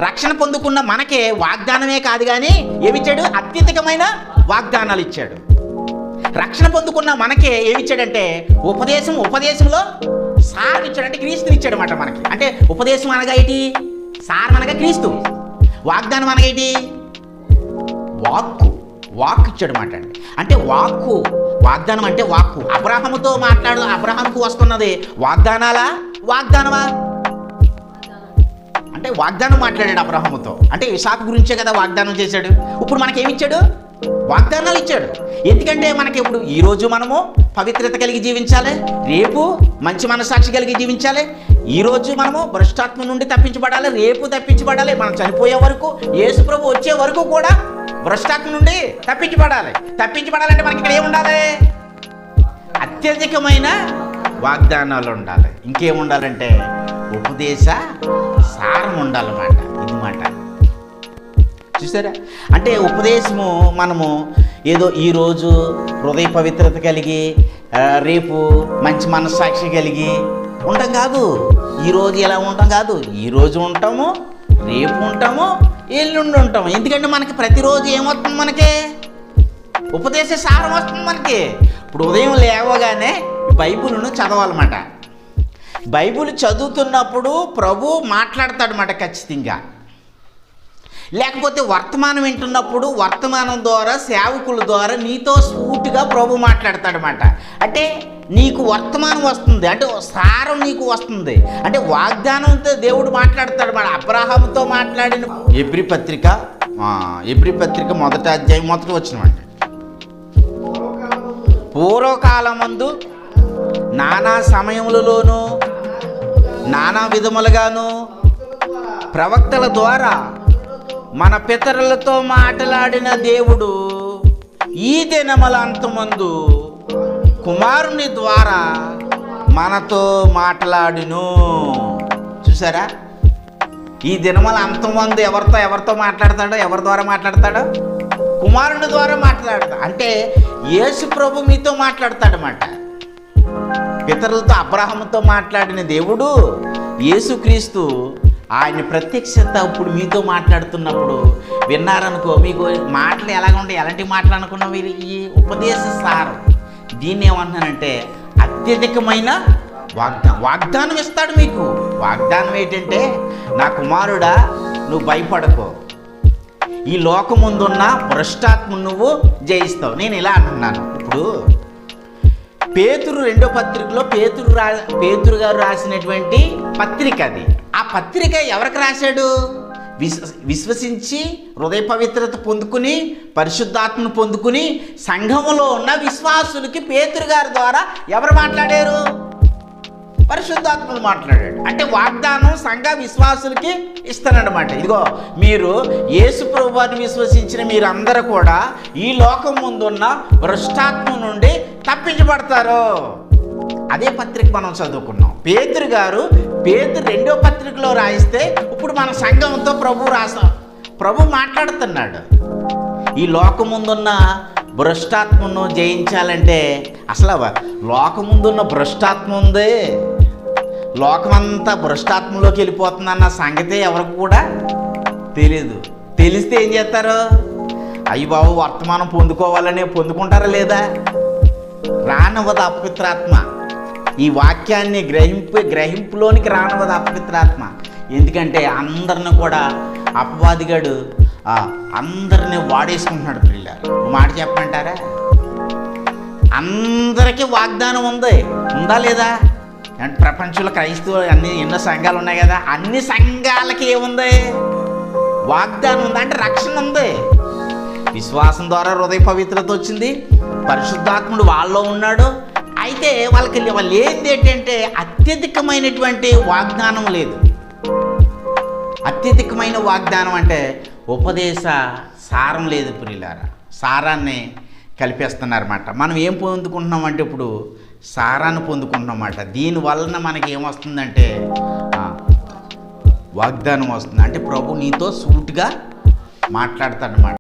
రక్షణ పొందుకున్న మనకే వాగ్దానమే కాదు కానీ ఏమిచ్చాడు? అత్యధికమైన వాగ్దానాలు ఇచ్చాడు. రక్షణ పొందుకున్న మనకే ఏమిచ్చాడంటే ఉపదేశంలో సార్ ఇచ్చాడు. అంటే క్రీస్తుని ఇచ్చాడు అన్నమాట మనకి. అంటే ఉపదేశం అనగా ఏంటి? సార్ అనగా క్రీస్తు. వాగ్దానం అనగా ఏంటి? వాక్కు ఇచ్చాడు మాట. అంటే వాగ్దానం అంటే వాక్కు. అబ్రహాముతో అబ్రహాముకు వస్తున్నది వాగ్దానమా? అంటే వాగ్దానం మాట్లాడాడు అబ్రహాముతో. అంటే ఇసాకు గురించే కదా వాగ్దానం చేశాడు. ఇప్పుడు మనకేమిచ్చాడు? వాగ్దానాలు ఇచ్చాడు. ఎందుకంటే మనకి ఇప్పుడు ఈరోజు మనము పవిత్రత కలిగి జీవించాలి, రేపు మంచి మనసాక్షి కలిగి జీవించాలి. ఈరోజు మనము భ్రష్టాత్మ నుండి తప్పించబడాలి, రేపు తప్పించబడాలి. మనం చనిపోయే వరకు, యేసు ప్రభు వచ్చే వరకు కూడా భ్రష్టాత్మ నుండి తప్పించబడాలంటే మనకి ఇక్కడ ఏముండాలి? అత్యధికమైన వాగ్దానాలు ఉండాలి. ఇంకేముండాలంటే ఉపదేశ సారం ఉండాలన్నమాట. ఇది మాట చూసారా? అంటే ఉపదేశము మనము ఏదో ఈరోజు హృదయ పవిత్రత కలిగి రేపు మంచి మనస్సాక్షి కలిగి ఉంటాం కాదు. ఈరోజు ఎలా ఉంటాం కాదు. ఈరోజు ఉంటాము, రేపు ఉంటాము, ఎల్లుండి ఉంటాము. ఎందుకంటే మనకి ప్రతిరోజు ఏమవుతుంది? మనకి ఉపదేశ సారం వస్తుంది మనకి. ఇప్పుడు ఉదయం లేవగానే బైబిల్ను చదవాలన్నమాట. బైబిల్ చదువుతున్నప్పుడు ప్రభు మాట్లాడతాడన్నమాట ఖచ్చితంగా. లేకపోతే వర్తమానం వింటున్నప్పుడు వర్తమానం ద్వారా, సేవకుల ద్వారా నీతో స్ఫూర్తిగా ప్రభు మాట్లాడతాడన్నమాట. అంటే నీకు వర్తమానం వస్తుంది, అంటే సారం నీకు వస్తుంది. అంటే వాగ్దానంతో దేవుడు మాట్లాడతాడు అన్నమాట. అబ్రహాముతో మాట్లాడిన ఎబ్రీ పత్రిక 1వ అధ్యాయం 1వ వచనం అంటే పూర్వకాలమందు నానా సమయములలోనూ నానా విధములుగాను ప్రవక్తల ద్వారా మన పితరులతో మాట్లాడిన దేవుడు ఈ దినముల అంతమందు కుమారుని ద్వారా మనతో మాట్లాడును. చూసారా? ఈ దినముల అంతమందు ఎవరితో మాట్లాడతాడో, ఎవరి ద్వారా మాట్లాడతాడో? కుమారుని ద్వారా మాట్లాడతాడు. అంటే యేసు ప్రభు మీతో మాట్లాడతాడన్నమాట. పితరులతో అబ్రహాముతో మాట్లాడిన దేవుడు యేసుక్రీస్తు ఆయన ప్రత్యక్షత ఇప్పుడు మీతో మాట్లాడుతున్నప్పుడు విన్నారనుకో, మీకు మాటలు ఎలాగుంటాయి? ఎలాంటి మాటలు అనుకున్నా మీరు? ఈ ఉపదేశ సారం. దీన్ని ఏమంటున్నానంటే అత్యధికమైన వాగ్దానం ఇస్తాడు మీకు. వాగ్దానం ఏంటంటే, నా కుమారుడా నువ్వు భయపడకో, ఈ లోకముందున్న భ్రష్టాత్మను నువ్వు జయిస్తావు. నేను ఇలా అంటున్నాను. ఇప్పుడు పేతురు 2వ పత్రికలో పేతురు గారు రాసినటువంటి పత్రిక అది. ఆ పత్రిక ఎవరికి రాశాడు? విశ్వసించి హృదయ పవిత్రత పొందుకుని పరిశుద్ధాత్మను పొందుకుని సంఘములో ఉన్న విశ్వాసులకి పేతురు గారి ద్వారా ఎవరు మాట్లాడారు? పరిశుద్ధాత్మను మాట్లాడాడు. అంటే వాగ్దానం సంఘ విశ్వాసులకి ఇస్తానన్నమాట. ఇదిగో మీరు యేసు ప్రభువుని విశ్వసించిన మీరందరూ కూడా ఈ లోకం ముందున్న భ్రష్టాత్మ నుండి తప్పించబడతారు. అదే పత్రిక మనం చదువుకున్నాం. పేతురు 2వ పత్రికలో రాయిస్తే ఇప్పుడు మన సంఘంతో ప్రభు మాట్లాడుతున్నాడు. ఈ లోకం ముందున్న భ్రష్టాత్మను జయించాలంటే అసలు లోకముందున్న భ్రష్టాత్మ ఉంది, లోకమంతా భ్రష్టాత్మలోకి వెళ్ళిపోతుందన్న సంగతే ఎవరికి కూడా తెలీదు. తెలిస్తే ఏం చేస్తారు? అయ్యి బాబు వర్తమానం పొందుకోవాలని పొందుకుంటారా లేదా? రానివ్వదు అపవిత్రాత్మ. ఈ వాక్యాన్ని గ్రహింపులోనికి రానివ్వదు అపవిత్రాత్మ. ఎందుకంటే అందరిని కూడా అపవాదిగాడు అందరినీ వాడేసుకుంటున్నాడు. పిల్లలు మాట చెప్పంటారా? అందరికీ వాగ్దానం ఉందా లేదా? అంటే ప్రపంచంలో క్రైస్తవులు ఎన్నో సంఘాలు ఉన్నాయి కదా, అన్ని సంఘాలకి ఏముంది? వాగ్దానం ఉంది. అంటే రక్షణ ఉంది. విశ్వాసం ద్వారా హృదయ పవిత్రత వచ్చింది, పరిశుద్ధాత్ముడు వాళ్ళలో ఉన్నాడు. అయితే వాళ్ళు ఏంటంటే అత్యధికమైనటువంటి వాగ్దానం లేదు. అత్యధికమైన వాగ్దానం అంటే ఉపదేశ సారం లేదు. ప్రియులారా, సారాన్ని కలిపేస్తున్నారన్నమాట. మనం ఏం పొందుకుంటున్నామంటే ఇప్పుడు సారాన్ని పొందుకుంటున్నామన్నమాట. దీనివలన మనకి ఏమొస్తుందంటే వాగ్దానం వస్తుంది. అంటే ప్రభు నీతో సూటిగా మాట్లాడతాడన్నమాట.